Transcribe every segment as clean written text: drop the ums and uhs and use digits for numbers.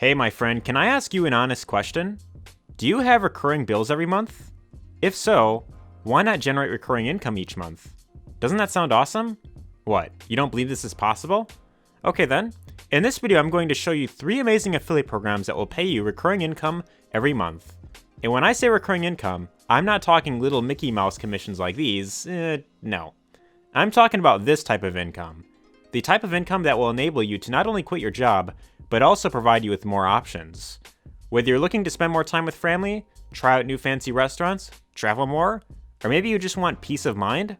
Hey, my friend, can I ask you an honest question? Do you have recurring bills every month? If so, why not generate recurring income each month? Doesn't that sound awesome? What, you don't believe this is possible? Okay then, in this video I'm going to show you 3 amazing affiliate programs that will pay you recurring income every month. And when I say recurring income, I'm not talking little Mickey Mouse commissions like these, no. I'm talking about this type of income. The type of income that will enable you to not only quit your job, but also provide you with more options. Whether you're looking to spend more time with family, try out new fancy restaurants, travel more, or maybe you just want peace of mind,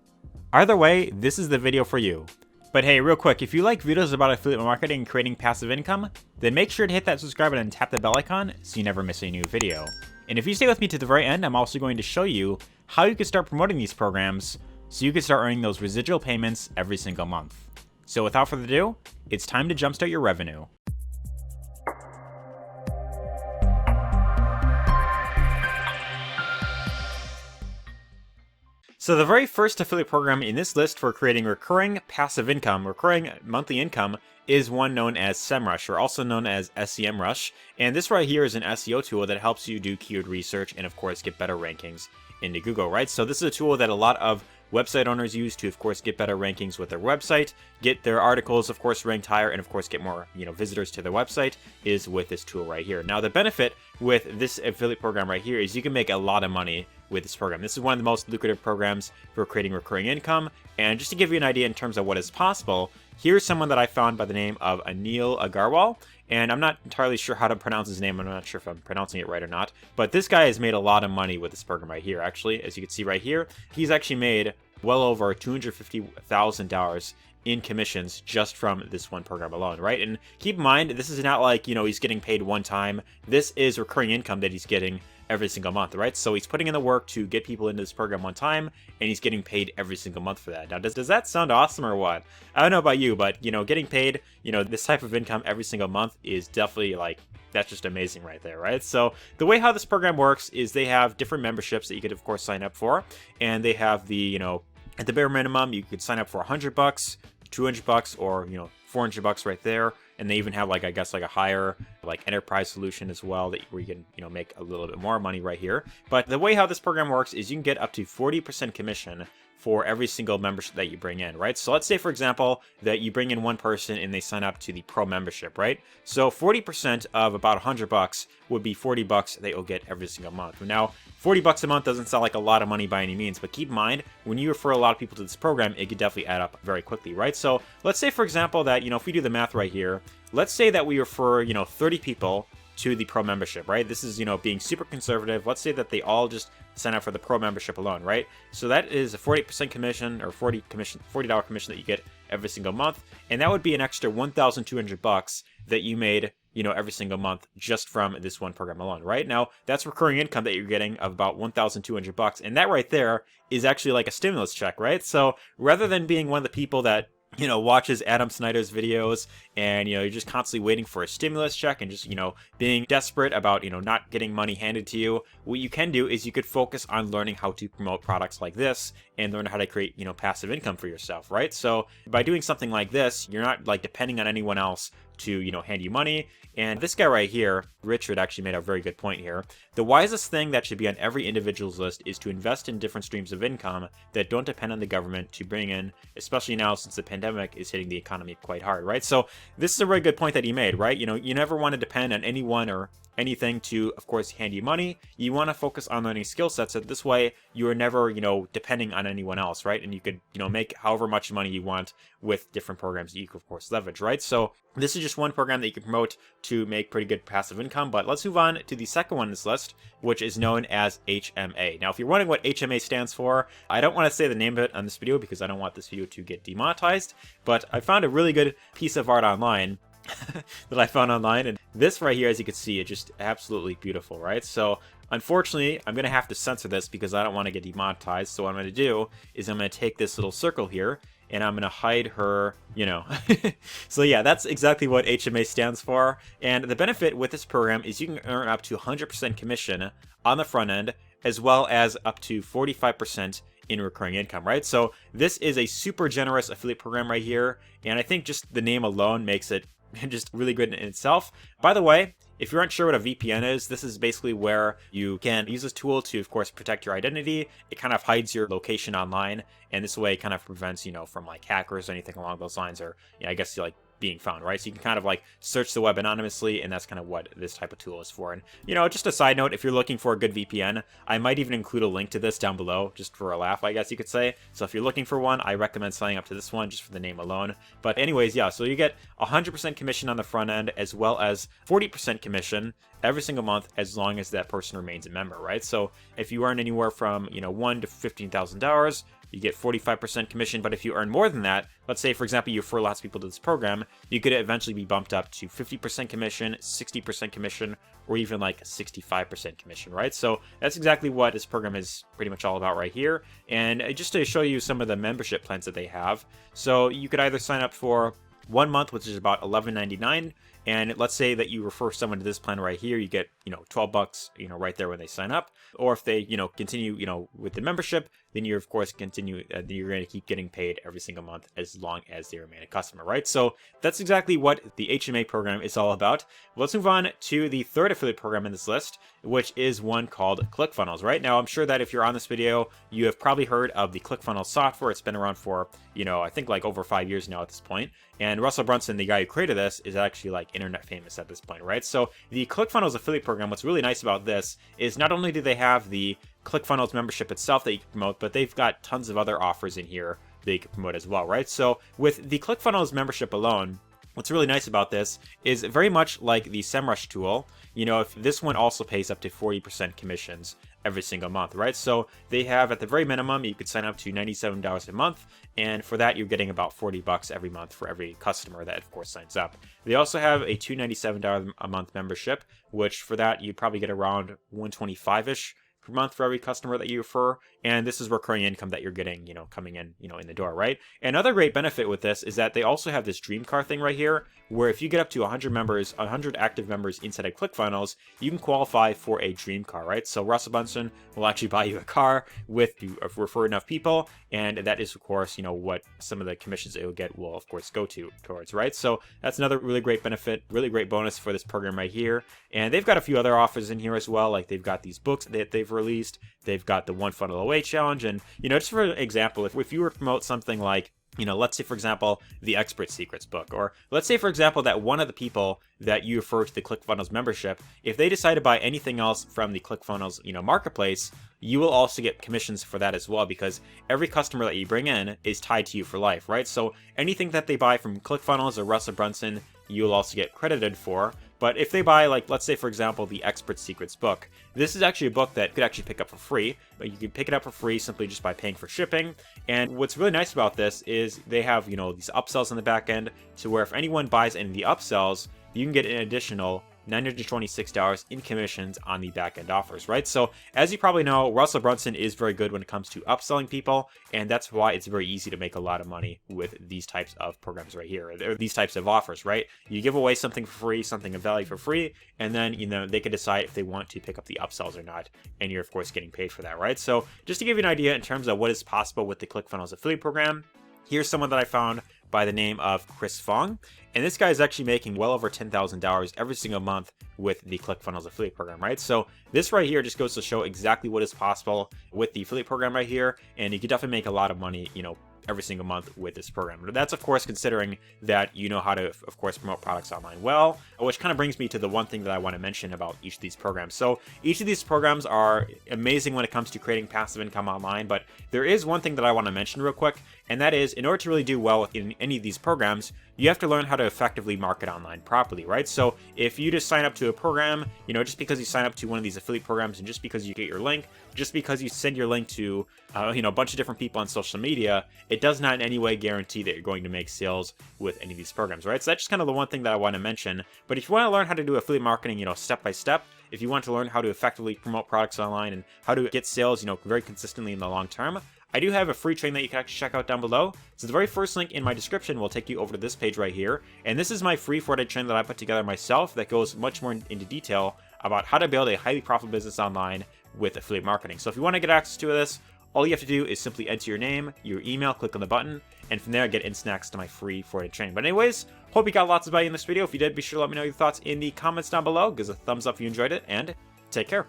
either way, this is the video for you. But hey, real quick, if you like videos about affiliate marketing and creating passive income, then make sure to hit that subscribe button and tap the bell icon so you never miss a new video. And if you stay with me to the very end, I'm also going to show you how you can start promoting these programs so you can start earning those residual payments every single month. So without further ado, it's time to jumpstart your revenue. So the very first affiliate program in this list for creating recurring passive income, recurring monthly income, is one known as Semrush, or also known as Semrush. And this right here is an SEO tool that helps you do keyword research and of course get better rankings into Google, right? So this is a tool that a lot of website owners use to, of course, get better rankings with their website, get their articles, of course, ranked higher, and of course, get more, visitors to their website is with this tool right here. Now, the benefit with this affiliate program right here is you can make a lot of money with this program. This is one of the most lucrative programs for creating recurring income. And just to give you an idea in terms of what is possible, here's someone that I found by the name of Anil Agarwal. And I'm not entirely sure how to pronounce his name. I'm not sure if I'm pronouncing it right or not. But this guy has made a lot of money with this program right here, actually. As you can see right here, he's actually made well over $250,000 in commissions just from this one program alone, right? And keep in mind, this is not like, he's getting paid one time. This is recurring income that he's getting every single month, right? So he's putting in the work to get people into this program one time, and he's getting paid every single month for that. Now, does that sound awesome or what? I don't know about you, but, getting paid, this type of income every single month is definitely that's just amazing right there, right? So the way how this program works is they have different memberships that you could, of course, sign up for. And they have the, at the bare minimum, you could sign up for $100, $200, or, $400 right there. And they even have I guess a higher enterprise solution as well where you can, make a little bit more money right here. But the way how this program works is you can get up to 40% commission for every single membership that you bring in, right? So let's say, for example, that you bring in one person and they sign up to the pro membership, right? So 40% of about $100 would be $40 that you'll get every single month. Now, $40 a month doesn't sound like a lot of money by any means, but keep in mind, when you refer a lot of people to this program, it could definitely add up very quickly, right? So let's say, for example, that, if we do the math right here, let's say that we refer, 30 people to the pro membership, right? This is, being super conservative. Let's say that they all just sign up for the pro membership alone, right? So that is a 40% commission or $40 commission that you get every single month. And that would be an extra $1,200 that you made, every single month just from this one program alone, right? Now, that's recurring income that you're getting of about $1,200. And that right there is actually like a stimulus check, right? So rather than being one of the people that watches Adam Snyder's videos and, you're just constantly waiting for a stimulus check and just, being desperate about, not getting money handed to you. What you can do is you could focus on learning how to promote products like this and learn how to create, passive income for yourself, right? So by doing something like this, you're not depending on anyone else to, hand you money. And this guy right here, Richard, actually made a very good point here. The wisest thing that should be on every individual's list is to invest in different streams of income that don't depend on the government to bring in, especially now since the pandemic is hitting the economy quite hard, right? So this is a very good point that he made, right? You never want to depend on anyone or anything to, of course, hand you money. You want to focus on learning skill sets, so this way you are never, depending on anyone else, right? And you could, make however much money you want with different programs that you could, of course, leverage, right? So this is just one program that you can promote to make pretty good passive income. But let's move on to the second one on this list, which is known as HMA. Now, if you're wondering what HMA stands for, I don't want to say the name of it on this video because I don't want this video to get demonetized, but I found a really good piece of art online that I found online, and this right here, as you can see, is just absolutely beautiful, right? So unfortunately, I'm gonna have to censor this because I don't want to get demonetized. So what I'm gonna do is I'm gonna take this little circle here and I'm gonna hide her, So yeah, that's exactly what HMA stands for. And the benefit with this program is you can earn up to 100% commission on the front end, as well as up to 45% in recurring income, right? So this is a super generous affiliate program right here. And I think just the name alone makes it just really good in itself. By the way, if you aren't sure what a VPN is, this is basically where you can use this tool to, of course, protect your identity. It kind of hides your location online, and this way it kind of prevents, from like hackers or anything along those lines, or I guess like being found, right? So you can kind of like search the web anonymously, and that's kind of what this type of tool is for. And just a side note, if you're looking for a good VPN, I might even include a link to this down below, just for a laugh, I guess you could say. So if you're looking for one, I recommend signing up to this one just for the name alone. But anyways, yeah, so you get 100% commission on the front end, as well as 40% commission every single month, as long as that person remains a member, right? So if you earn anywhere from $1,000 to $15,000, you get 45% commission. But if you earn more than that, let's say, for example, you refer lots of people to this program, you could eventually be bumped up to 50% commission, 60% commission, or even like 65% commission, right? So that's exactly what this program is pretty much all about right here. And just to show you some of the membership plans that they have. So you could either sign up for 1 month, which is about $11.99. And let's say that you refer someone to this plan right here, you get, $12, right there when they sign up. Or if they, continue, with the membership, then you're, of course, you're going to keep getting paid every single month as long as they remain a customer, right? So that's exactly what the HMA program is all about. Let's move on to the third affiliate program in this list, which is one called Clickfunnels, right? Now, I'm sure that if you're on this video, you have probably heard of the Clickfunnels software. It's been around for, I think like over 5 years now at this point. And Russell Brunson, the guy who created this, is actually like internet famous at this point, right? So the Clickfunnels affiliate program, what's really nice about this is not only do they have the Clickfunnels membership itself that you can promote, but they've got tons of other offers in here that you can promote as well, right? So with the Clickfunnels membership alone, what's really nice about this is very much like the Semrush tool. If this one also pays up to 40% commissions every single month, right? So they have, at the very minimum, you could sign up to $97 a month, and for that you're getting about $40 every month for every customer that, of course, signs up. They also have a $297 a month membership, which for that you'd probably get around $125-ish per month for every customer that you refer, and this is recurring income that you're getting, coming in, in the door, right? Another great benefit with this is that they also have this dream car thing right here, where if you get up to 100 active members inside of ClickFunnels, you can qualify for a dream car, right? So Russell Brunson will actually buy you a car if you refer enough people, and that is, of course, what some of the commissions that you'll get will, of course, go towards, right? So that's another really great benefit, really great bonus for this program right here. And they've got a few other offers in here as well, like they've got these books that they've released, they've got the One Funnel Away challenge, and just for example, if you were to promote something like, let's say, for example, the Expert Secrets book, or let's say, for example, that one of the people that you refer to the ClickFunnels membership, if they decide to buy anything else from the ClickFunnels, marketplace, you will also get commissions for that as well, because every customer that you bring in is tied to you for life, right? So anything that they buy from ClickFunnels or Russell Brunson, you'll also get credited for. But if they buy, like, let's say, for example, the Expert Secrets book, this is actually a book that you could actually pick up for free, but you can pick it up for free simply just by paying for shipping. And what's really nice about this is they have, these upsells on the back end, to where if anyone buys any of the upsells, you can get an additional $926 in commissions on the back-end offers, right? So as you probably know, Russell Brunson is very good when it comes to upselling people, and that's why it's very easy to make a lot of money with these types of programs right here, or these types of offers, right? You give away something for free, something of value for free, and then, they can decide if they want to pick up the upsells or not, and you're, of course, getting paid for that, right? So just to give you an idea in terms of what is possible with the ClickFunnels affiliate program, here's someone that I found by the name of Chris Fong. And this guy is actually making well over $10,000 every single month with the ClickFunnels affiliate program, right? So this right here just goes to show exactly what is possible with the affiliate program right here. And you can definitely make a lot of money, every single month with this program. But that's, of course, considering that you know how to, of course, promote products online well, which kind of brings me to the one thing that I want to mention about each of these programs. So each of these programs are amazing when it comes to creating passive income online, but there is one thing that I want to mention real quick, and that is, in order to really do well in any of these programs, you have to learn how to effectively market online properly, right? So if you just sign up to a program, just because you sign up to one of these affiliate programs, and just because you get your link, just because you send your link to a bunch of different people on social media, it does not in any way guarantee that you're going to make sales with any of these programs, right? So that's just kind of the one thing that I want to mention. But if you want to learn how to do affiliate marketing, step by step, if you want to learn how to effectively promote products online and how to get sales, very consistently in the long term, I do have a free training that you can actually check out down below. So the very first link in my description will take you over to this page right here. And this is my free 4-day training that I put together myself that goes much more into detail about how to build a highly profitable business online with affiliate marketing. So if you want to get access to this, All you have to do is simply enter your name, your email, click on the button, and from there get instant access to my free 4-day training. But anyways, hope you got lots of value in this video. If you did, be sure to let me know your thoughts in the comments down below. Give us a thumbs up if you enjoyed it, and take care.